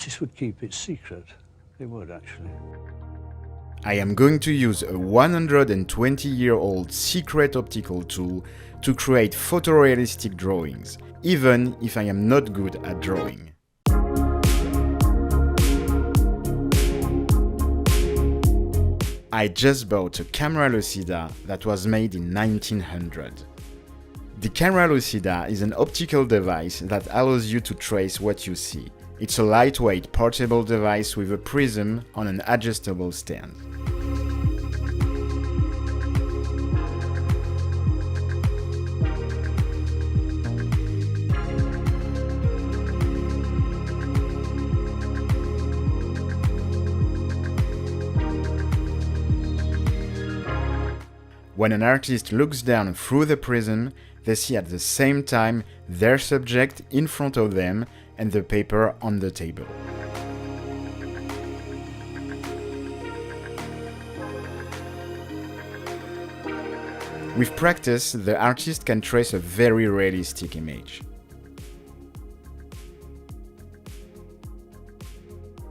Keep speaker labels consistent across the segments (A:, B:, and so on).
A: artist would keep it secret. They would, actually.
B: I am going to use a 120-year-old secret optical tool to create photorealistic drawings, even if I am not good at drawing. I just bought a camera Lucida that was made in 1900. The camera Lucida is an optical device that allows you to trace what you see. It's a lightweight portable device with a prism on an adjustable stand. When an artist looks down through the prism, they see at the same time their subject in front of them and the paper on the table. With practice, the artist can trace a very realistic image.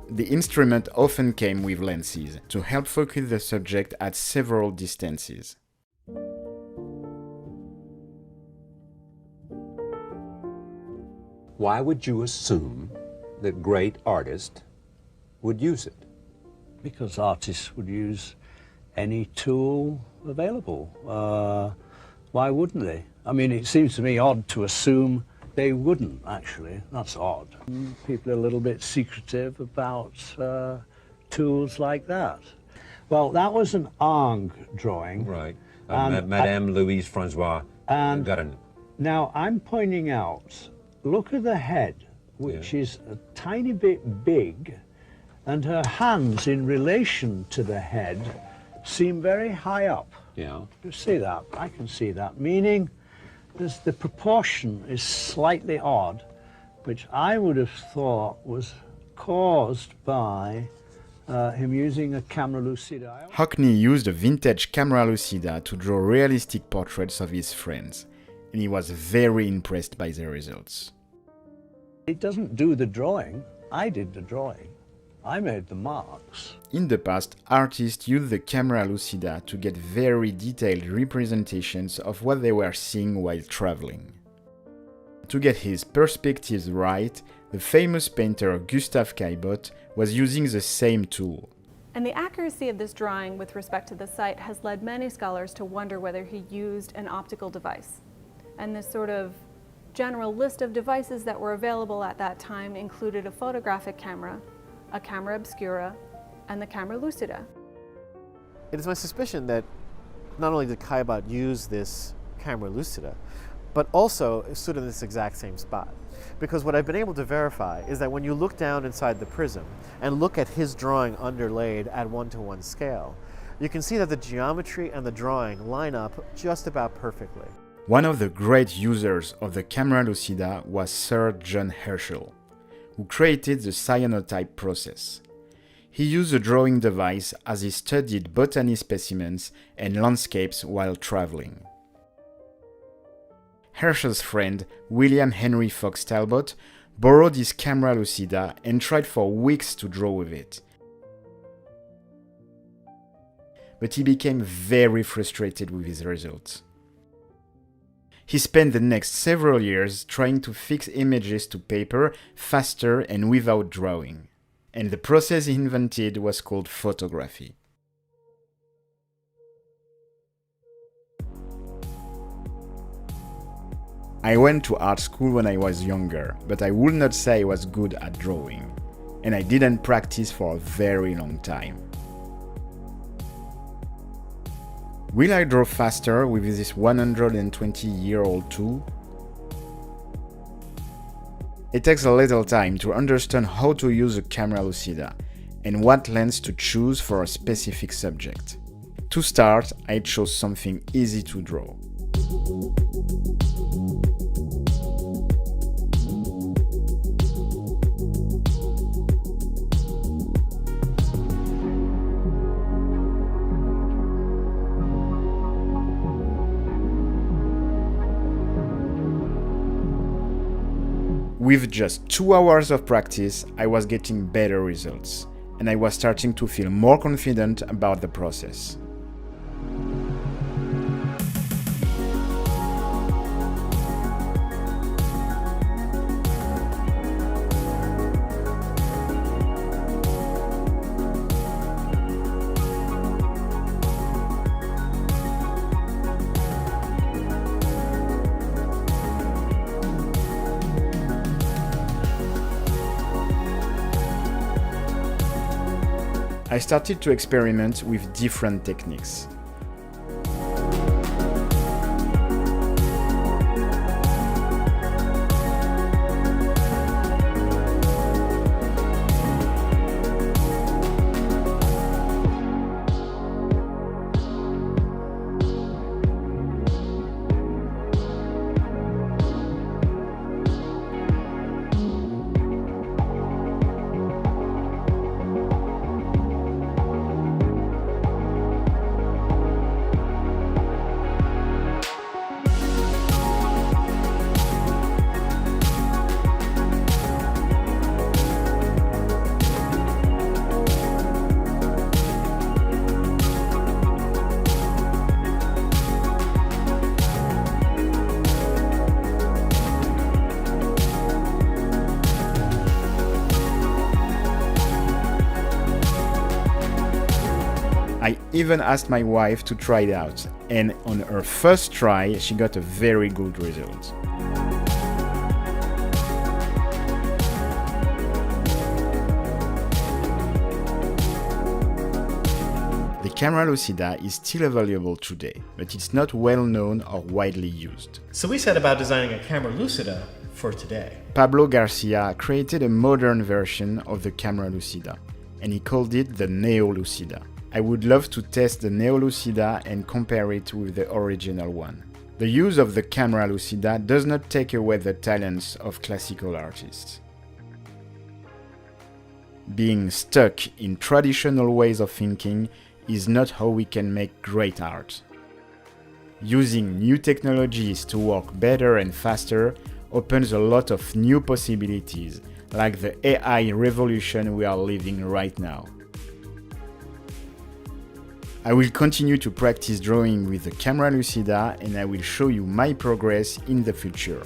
B: The instrument often came with lenses to help focus the subject at several distances.
C: Why would you assume that great artists would use it?
A: Because artists would use any tool available. Why wouldn't they? I mean, it seems to me odd to assume they wouldn't, actually. That's odd. People are a little bit secretive about tools like that. Well, that was an Ingres drawing.
C: Right. Madame Louise Francois Garin.
A: Now, I'm pointing out, look at the head, which is a tiny bit big, and her hands in relation to the head seem very high up.
C: Yeah.
A: You see that? I can see that. Meaning, the proportion is slightly odd, which I would have thought was caused by him using a camera Lucida.
B: Hockney used a vintage camera Lucida to draw realistic portraits of his friends, and he was very impressed by the results.
A: It doesn't do the drawing. I did the drawing. I made the marks.
B: In the past, artists used the camera Lucida to get very detailed representations of what they were seeing while traveling. To get his perspectives right, the famous painter Gustave Caillebotte was using the same tool.
D: And the accuracy of this drawing with respect to the site has led many scholars to wonder whether he used an optical device. And this sort of general list of devices that were available at that time included a photographic camera, a camera obscura, and the camera lucida.
E: It is my suspicion that not only did Caillebotte use this camera lucida, but also it stood in this exact same spot. Because what I've been able to verify is that when you look down inside the prism and look at his drawing underlaid at 1:1 scale, you can see that the geometry and the drawing line up just about perfectly.
B: One of the great users of the camera Lucida was Sir John Herschel, who created the cyanotype process. He used the drawing device as he studied botany specimens and landscapes while traveling. Herschel's friend, William Henry Fox Talbot, borrowed his camera Lucida and tried for weeks to draw with it. But he became very frustrated with his results. He spent the next several years trying to fix images to paper faster and without drawing. And the process he invented was called photography. I went to art school when I was younger, but I would not say I was good at drawing. And I didn't practice for a very long time. Will I draw faster with this 120-year-old tool? It takes a little time to understand how to use a camera Lucida and what lens to choose for a specific subject. To start, I chose something easy to draw. With just 2 hours of practice, I was getting better results, and I was starting to feel more confident about the process. I started to experiment with different techniques. I even asked my wife to try it out, and on her first try, she got a very good result. The camera Lucida is still available today, but it's not well known or widely used.
E: So we set about designing a camera Lucida for today.
B: Pablo Garcia created a modern version of the camera Lucida, and he called it the Neo Lucida. I would love to test the Neo Lucida and compare it with the original one. The use of the camera Lucida does not take away the talents of classical artists. Being stuck in traditional ways of thinking is not how we can make great art. Using new technologies to work better and faster opens a lot of new possibilities, like the AI revolution we are living right now. I will continue to practice drawing with the camera Lucida, and I will show you my progress in the future.